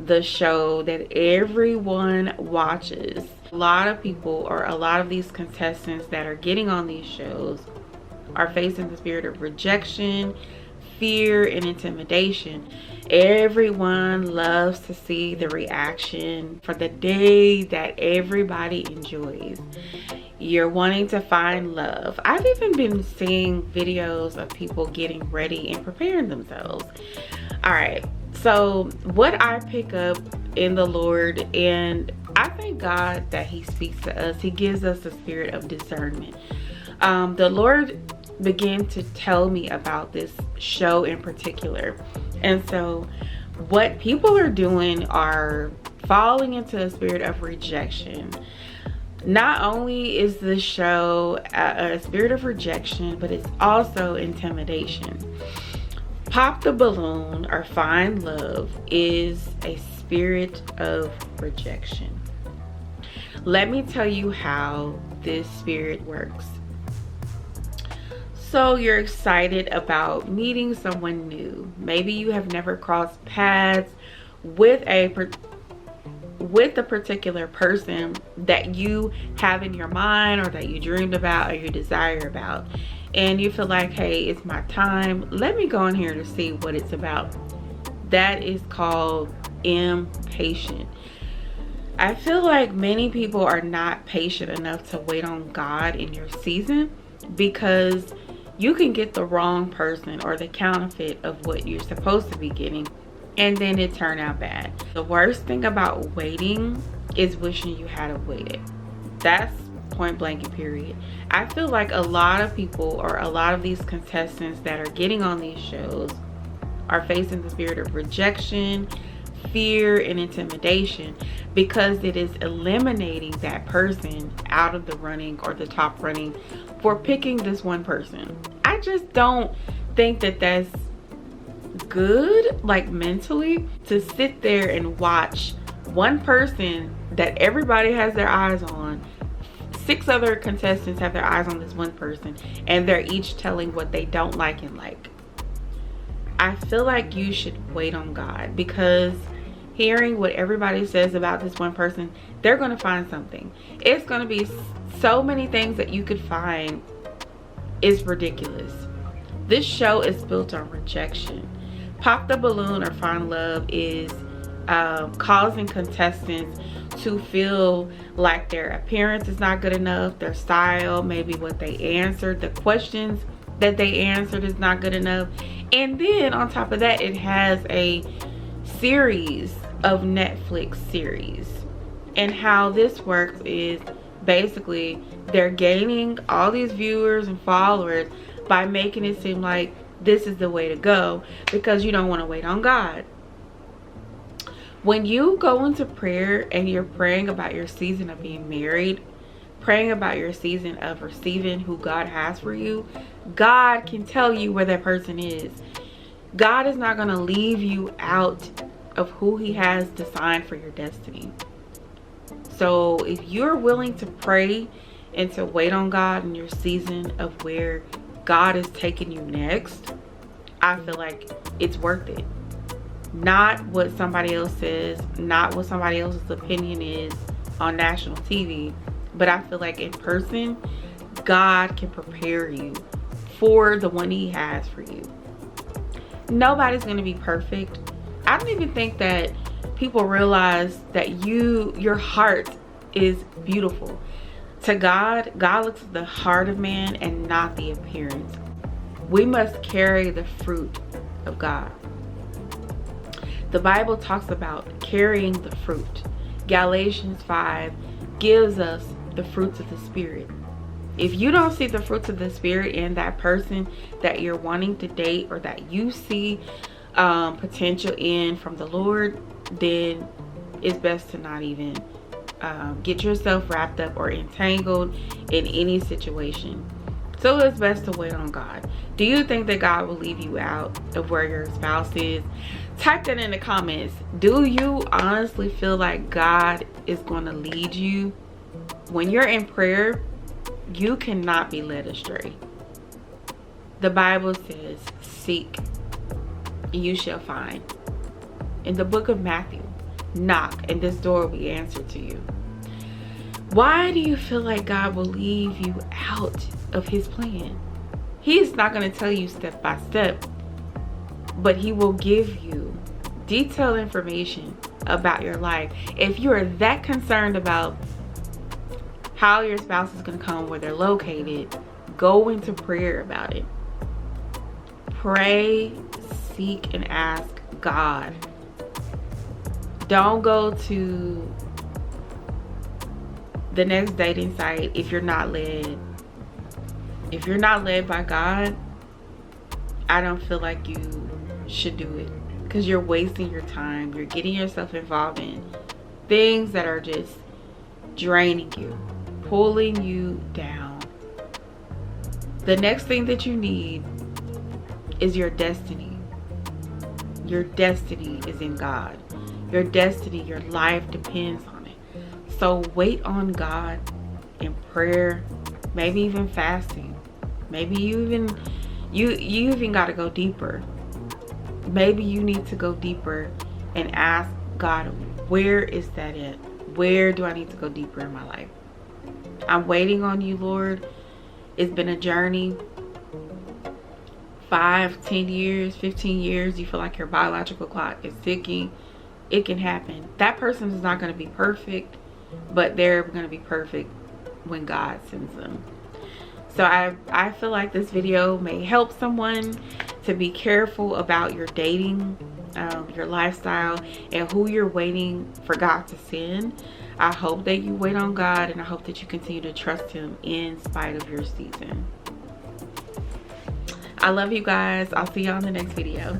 the show that everyone watches. A lot of people, or a lot of these contestants that are getting on these shows, are facing the spirit of rejection, fear, and intimidation. Everyone loves to see the reaction for the day that everybody enjoys. You're wanting to find love. I've even been seeing videos of people getting ready and preparing themselves. All right, so what I pick up in the Lord, and I thank God that he speaks to us. He gives us a spirit of discernment. The Lord began to tell me about this show in particular. And so what people are doing are falling into a spirit of rejection. Not only is this show a spirit of rejection, but it's also intimidation. Pop the Balloon or Find Love is a spirit of rejection. Let me tell you how this spirit works. So you're excited about meeting someone new. Maybe you have never crossed paths with a particular person that you have in your mind, or that you dreamed about, or you desire about, and you feel like, hey, it's my time, let me go in here to see what it's about. That is called impatient. I feel like many people are not patient enough to wait on God in your season, because you can get the wrong person or the counterfeit of what you're supposed to be getting, and then it turned out bad. The worst thing about waiting is wishing you had waited. That's point blank and period. I feel like a lot of people, or a lot of these contestants that are getting on these shows, are facing the spirit of rejection, fear, and intimidation, because it is eliminating that person out of the running, or the top running, for picking this one person. I just don't think that that's good, like mentally, to sit there and watch one person that everybody has their eyes on. 6 other contestants have their eyes on this one person, and they're each telling what they don't like and like. I feel like you should wait on God, because hearing what everybody says about this one person, they're going to find something. It's going to be so many things that you could find. It's ridiculous. This show is built on rejection. Pop the Balloon or Find Love is causing contestants to feel like their appearance is not good enough, their style, maybe what they answered, the questions that they answered is not good enough. And then on top of that, it has a series of Netflix series. And how this works is basically they're gaining all these viewers and followers by making it seem like this is the way to go, because you don't want to wait on God. When you go into prayer and you're praying about your season of being married, praying about your season of receiving who God has for you, God can tell you where that person is. God is not going to leave you out of who he has designed for your destiny. So if you're willing to pray and to wait on God in your season of where God is taking you next, I feel like it's worth it. Not what somebody else says, not what somebody else's opinion is on national TV, but I feel like in person, God can prepare you for the one he has for you. Nobody's going to be perfect. I don't even think that people realize that your heart is beautiful. To God, God looks at the heart of man and not the appearance. We must carry the fruit of God. The Bible talks about carrying the fruit. Galatians 5 gives us the fruits of the Spirit. If you don't see the fruits of the Spirit in that person that you're wanting to date, or that you see potential in from the Lord, then it's best to not even get yourself wrapped up or entangled in any situation. So it's best to wait on God. Do you think that God will leave you out of where your spouse is? Type that in the comments. Do you honestly feel like God is going to lead you? When you're in prayer, you cannot be led astray. The Bible says, seek, you shall find. In the book of Matthew, knock, and this door will be answered to you. Why do you feel like God will leave you out of his plan? He's not going to tell you step by step, but he will give you detailed information about your life. If you are that concerned about how your spouse is going to come, where they're located, go into prayer about it. Pray, seek, and ask God. Don't go to the next dating site if you're not led. If you're not led by God, I don't feel like you should do it, because you're wasting your time. You're getting yourself involved in things that are just draining you, pulling you down. The next thing that you need is your destiny. Your destiny is in God. Your destiny, your life depends on it. So wait on God in prayer, maybe even fasting. Maybe you even got to go deeper. Maybe you need to go deeper and ask God, where is that at? Where do I need to go deeper in my life? I'm waiting on you, Lord. It's been a journey. 5, 10 years, 15 years, you feel like your biological clock is ticking. It can happen. That person is not going to be perfect, but they're going to be perfect when God sends them. So I feel like this video may help someone to be careful about your dating, your lifestyle, and who you're waiting for God to send. I hope that you wait on God, and I hope that you continue to trust him in spite of your season. I love you guys. I'll see you on the next video.